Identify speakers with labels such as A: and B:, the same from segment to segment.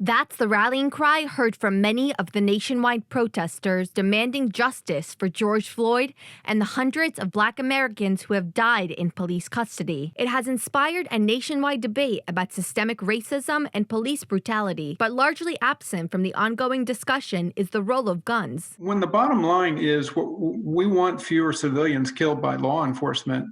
A: That's the rallying cry heard from many of the nationwide protesters demanding justice for George Floyd and the hundreds of Black Americans who have died in police custody. It has inspired a nationwide debate about systemic racism and police brutality, but largely absent from the ongoing discussion is the role of guns.
B: When the bottom line is we want fewer civilians killed by law enforcement,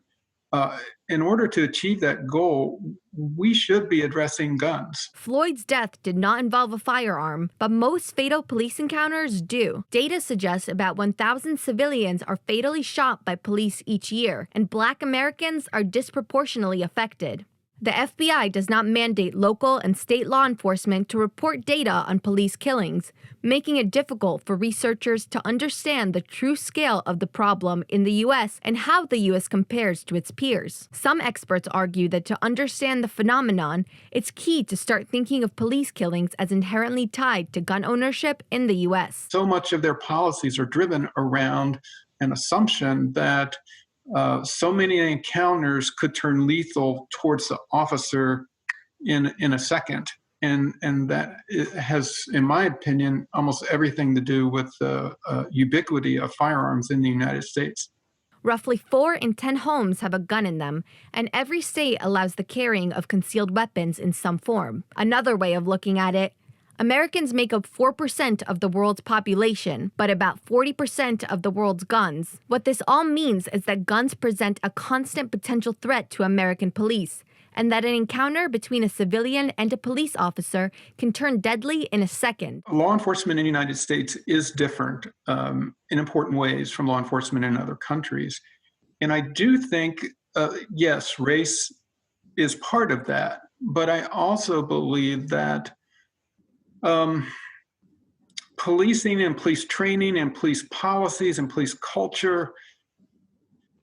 B: in order to achieve that goal, we should be addressing guns.
A: Floyd's death did not involve a firearm, but most fatal police encounters do. Data suggests about 1,000 civilians are fatally shot by police each year, and Black Americans are disproportionately affected. The FBI does not mandate local and state law enforcement to report data on police killings, making it difficult for researchers to understand the true scale of the problem in the U.S. and how the U.S. compares to its peers. Some experts argue that to understand the phenomenon, it's key to start thinking of police killings as inherently tied to gun ownership in the U.S.
B: So much of their policies are driven around an assumption that so many encounters could turn lethal towards the officer in a second. And that has, in my opinion, almost everything to do with the ubiquity of firearms in the United States.
A: Roughly 4 in 10 homes have a gun in them, and every state allows the carrying of concealed weapons in some form. Another way of looking at it, Americans make up 4% of the world's population, but about 40% of the world's guns. What this all means is that guns present a constant potential threat to American police, and that an encounter between a civilian and a police officer can turn deadly in a second.
B: Law enforcement in the United States is different in important ways from law enforcement in other countries. And I do think, yes, race is part of that, but I also believe that policing and police training and police policies and police culture,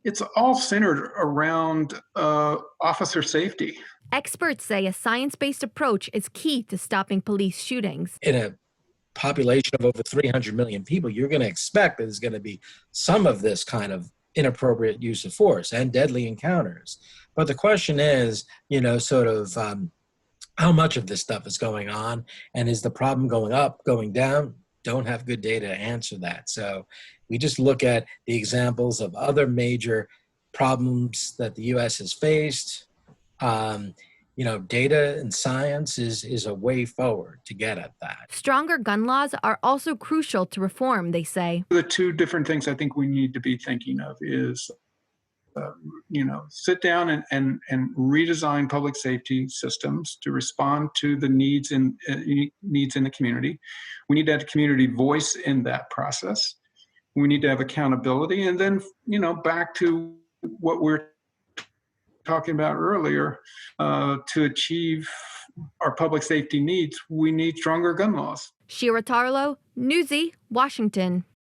B: it's all centered around officer safety.
A: Experts say a science-based approach is key to stopping police shootings.
C: In a population of over 300 million people, you're going to expect that there's going to be some of this kind of inappropriate use of force and deadly encounters. But the question is, how much of this stuff is going on, and is the problem going up, going down? Don't have good data to answer that. So we just look at the examples of other major problems that the U.S. has faced. Data and science is a way forward to get at that.
A: Stronger gun laws are also crucial to reform, they say.
B: The two different things I think we need to be thinking of is sit down and redesign public safety systems to respond to the needs in the community. We need to have a community voice in that process. We need to have accountability, and then back to what we're talking about earlier. To achieve our public safety needs, we need stronger gun laws.
A: Shira Tarlow, Newsy, Washington.